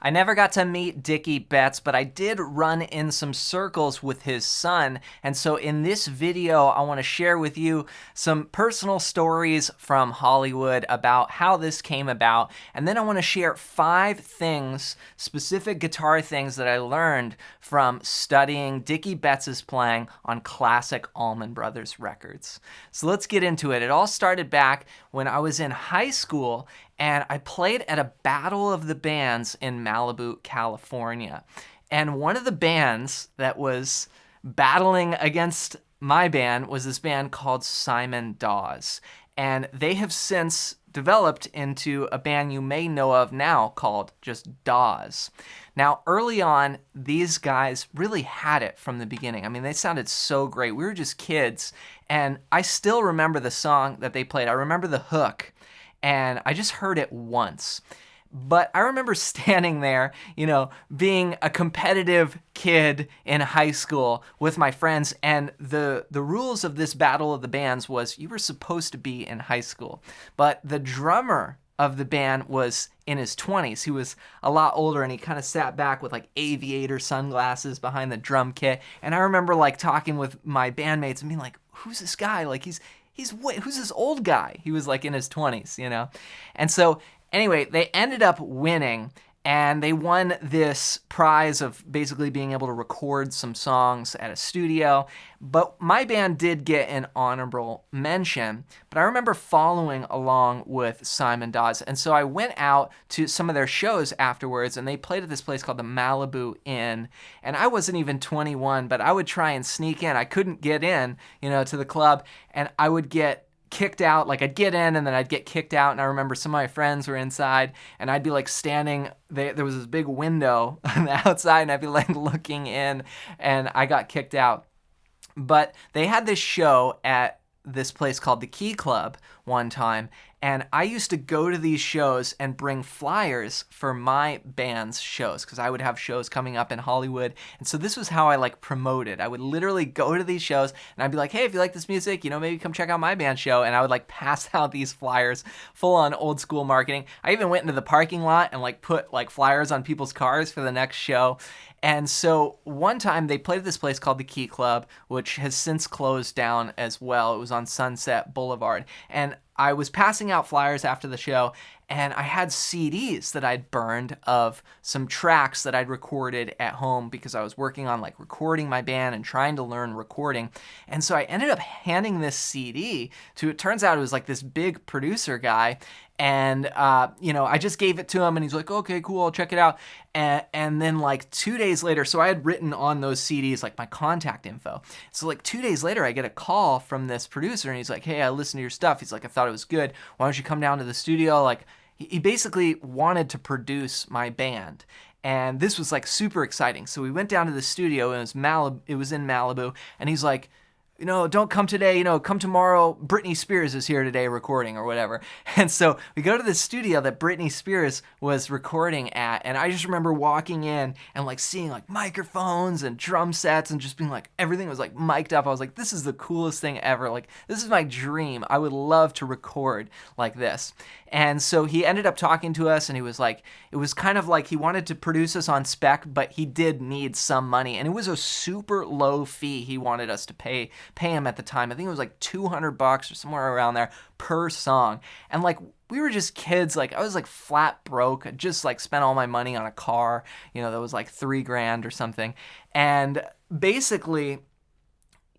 I never got to meet Dicky Betts, but I did run in some circles with his son. And so in this video, I want to share with you some personal stories from Hollywood about how this came about. And then I want to share 5 things, specific guitar things that I learned from studying Dicky Betts' playing on classic Allman Brothers records. So let's get into it. It all started back when I was in high school and I played at a battle of the bands in Malibu, California. And one of the bands that was battling against my band was this band called Simon Dawes. And they have since developed into a band you may know of now called just Dawes. Now, early on, these guys really had it from the beginning. I mean, they sounded so great. We were just kids. And I still remember the song that they played. I remember the hook. And I just heard it once. But I remember standing there, being a competitive kid in high school with my friends, and the rules of this battle of the bands was you were supposed to be in high school. But the drummer of the band was in his 20s. He was a lot older, and he kind of sat back with like aviator sunglasses behind the drum kit. And I remember like talking with my bandmates and being like, who's this guy? Like who's this old guy? He was like in his 20s. And so anyway, they ended up winning, and they won this prize of basically being able to record some songs at a studio. But my band did get an honorable mention. But I remember following along with Simon Dawes. And so I went out to some of their shows afterwards, and they played at this place called the Malibu Inn. And I wasn't even 21, but I would try and sneak in. I couldn't get in, to the club, and I would get kicked out. Like I'd get in and then I'd get kicked out. And I remember some of my friends were inside, and I'd be like standing there was this big window on the outside, and I'd be like looking in, and I got kicked out. But they had this show at this place called the Key Club one time, and I used to go to these shows and bring flyers for my band's shows, because I would have shows coming up in Hollywood. And so this was how I like promoted. I would literally go to these shows and I'd be like, hey, if you like this music, maybe come check out my band show. And I would like pass out these flyers, full on old school marketing. I even went into the parking lot and like put like flyers on people's cars for the next show. And so one time they played at this place called the Key Club, which has since closed down as well. It was on Sunset Boulevard. And I was passing out flyers after the show, and I had CDs that I'd burned of some tracks that I'd recorded at home because I was working on like recording my band and trying to learn recording. And so I ended up handing this CD to, it turns out it was like this big producer guy. And, I just gave it to him, and he's like, okay, cool, I'll check it out. And then like 2 days later, so I had written on those CDs like my contact info. So like 2 days later, I get a call from this producer, and he's like, hey, I listened to your stuff. He's like, I thought it was good. Why don't you come down to the studio? Like, he basically wanted to produce my band. And this was like super exciting. So we went down to the studio, and it was in Malibu, and he's like, don't come today, come tomorrow. Britney Spears is here today recording or whatever. And so we go to the studio that Britney Spears was recording at. And I just remember walking in and like seeing like microphones and drum sets and just being like, everything was like mic'd up. I was like, this is the coolest thing ever. Like, this is my dream. I would love to record like this. And so he ended up talking to us, and he was like, it was kind of like he wanted to produce us on spec, but he did need some money. And it was a super low fee he wanted us to pay him at the time. I think it was like $200 or somewhere around there per song. And like, we were just kids. Like, I was like flat broke. I just like spent all my money on a car, that was like $3,000 or something. And basically,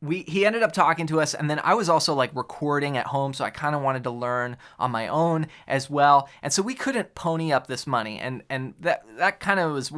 he ended up talking to us, and then I was also like recording at home, so I kind of wanted to learn on my own as well. And so we couldn't pony up this money, and that kind of was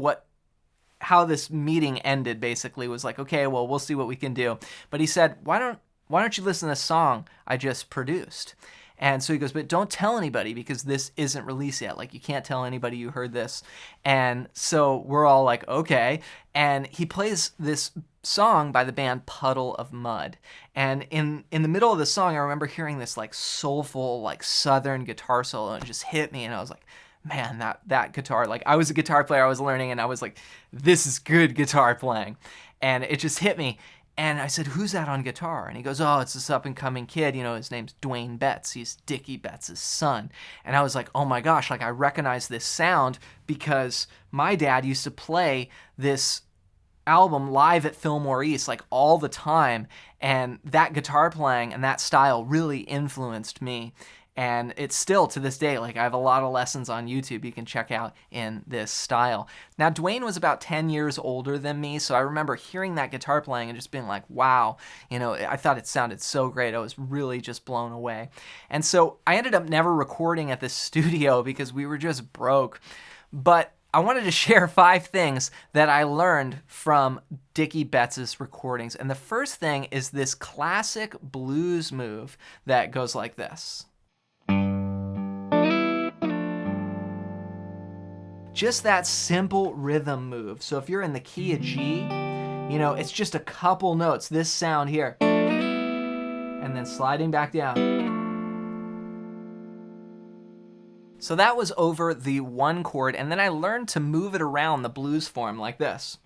how this meeting ended. Basically was like, okay, well, we'll see what we can do. But he said, why don't you listen to this song I just produced? And so he goes, but don't tell anybody, because this isn't released yet. Like, you can't tell anybody you heard this. And so we're all like, okay. And he plays this song by the band Puddle of Mud. And in the middle of the song, I remember hearing this like soulful, like southern guitar solo, and it just hit me. And I was like, man, that guitar, like, I was a guitar player, I was learning, and I was like, this is good guitar playing. And it just hit me. And I said, who's that on guitar? And he goes, oh, it's this up-and-coming kid. You know, his name's Dwayne Betts. He's Dicky Betts' son. And I was like, oh my gosh, like I recognize this sound because my dad used to play this album live at Fillmore East like all the time. And that guitar playing and that style really influenced me. And it's still, to this day, like I have a lot of lessons on YouTube you can check out in this style. Now, Dwayne was about 10 years older than me, so I remember hearing that guitar playing and just being like, wow, you know, I thought it sounded so great. I was really just blown away. And so I ended up never recording at the studio because we were just broke. But I wanted to share 5 things that I learned from Dicky Betts' recordings. And the first thing is this classic blues move that goes like this. Just that simple rhythm move. So if you're in the key of G, you know, it's just a couple notes. This sound here. And then sliding back down. So that was over the 1 chord, and then I learned to move it around the blues form like this.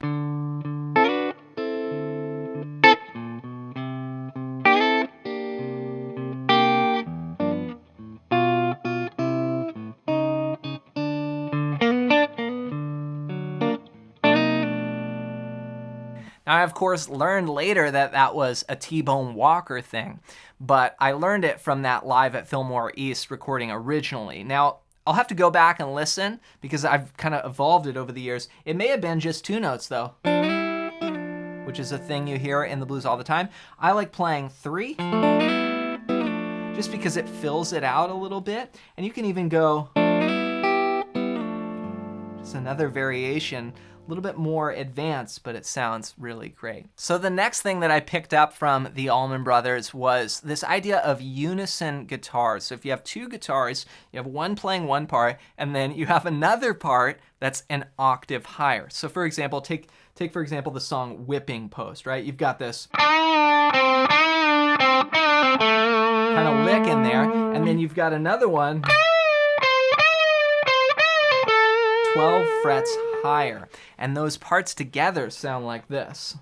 Now, I, of course, learned later that that was a T-Bone Walker thing, but I learned it from that Live at Fillmore East recording originally. Now, I'll have to go back and listen because I've kind of evolved it over the years. It may have been just 2 notes, though, which is a thing you hear in the blues all the time. I like playing 3 just because it fills it out a little bit, and you can even go just another variation, a little bit more advanced, but it sounds really great. So the next thing that I picked up from the Allman Brothers was this idea of unison guitars. So if you have 2 guitars, you have one playing one part, and then you have another part that's an octave higher. So for example, take for example the song Whipping Post, right? You've got this kind of lick in there, and then you've got another one 12 frets higher, and those parts together sound like this.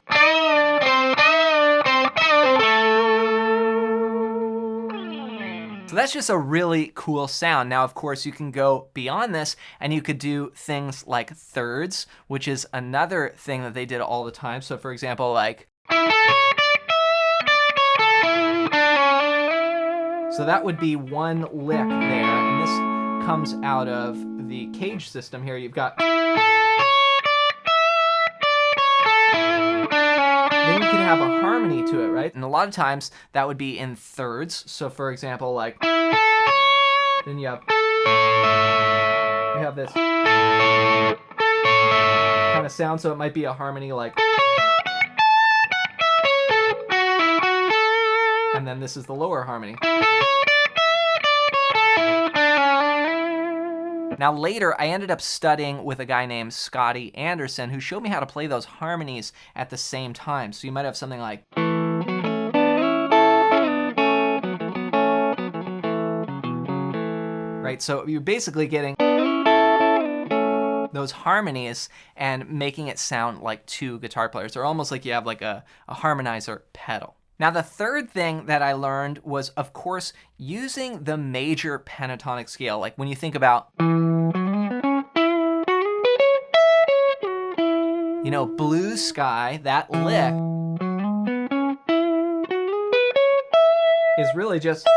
So that's just a really cool sound. Now, of course, you can go beyond this and you could do things like thirds, which is another thing that they did all the time. So for example, like, so that would be one lick there, and this comes out of the cage system here. You've got, then you can have a harmony to it, right? And a lot of times that would be in thirds. So for example, like, then you have this kind of sound, so it might be a harmony like, and then this is the lower harmony. Now later, I ended up studying with a guy named Scotty Anderson who showed me how to play those harmonies at the same time. So you might have something like, right? So you're basically getting those harmonies and making it sound like 2 guitar players. They're almost like you have like a harmonizer pedal. Now, the third thing that I learned was, of course, using the major pentatonic scale. Like when you think about, you know, Blue Sky, that lick is really just,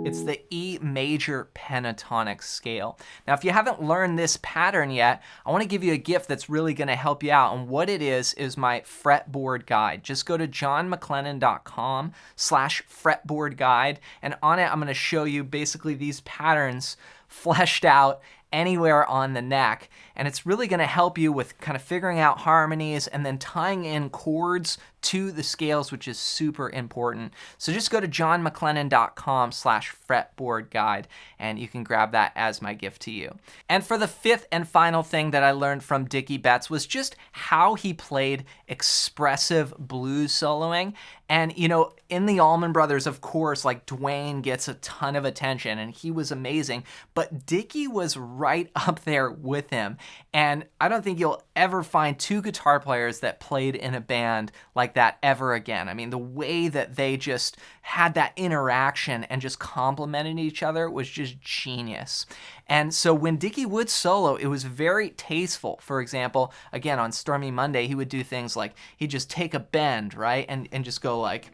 it's the E major pentatonic scale. Now, if you haven't learned this pattern yet, I want to give you a gift that's really going to help you out. And what it is my fretboard guide. Just go to johnmcclennan.com/fretboard guide. And on it, I'm going to show you basically these patterns fleshed out anywhere on the neck. And it's really going to help you with kind of figuring out harmonies and then tying in chords to the scales, which is super important. So just go to johnmcclennan.com/fretboard guide and you can grab that as my gift to you. And for the 5th and final thing that I learned from Dicky Betts was just how he played expressive blues soloing. And, you know, in the Allman Brothers, of course, like Dwayne gets a ton of attention and he was amazing, but Dicky was right up there with him. And I don't think you'll ever find two guitar players that played in a band like that ever again. I mean, the way that they just had that interaction and just complimented each other was just genius. And so when Dicky would solo, it was very tasteful. For example, again, on Stormy Monday, he would do things like he'd just take a bend, right? And just go like...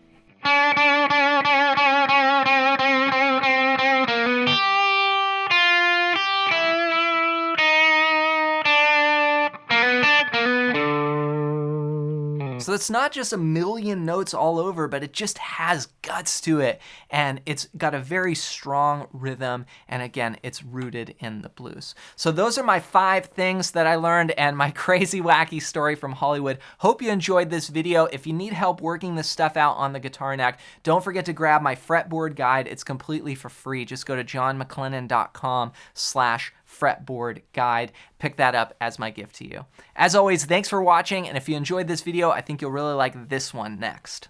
So it's not just a million notes all over, but it just has guts to it. And it's got a very strong rhythm. And again, it's rooted in the blues. So those are my 5 things that I learned and my crazy wacky story from Hollywood. Hope you enjoyed this video. If you need help working this stuff out on the guitar neck, don't forget to grab my fretboard guide. It's completely for free. Just go to johnmcclennan.com/fretboard guide. Pick that up as my gift to you. As always, thanks for watching, and if you enjoyed this video, I think you'll really like this one next.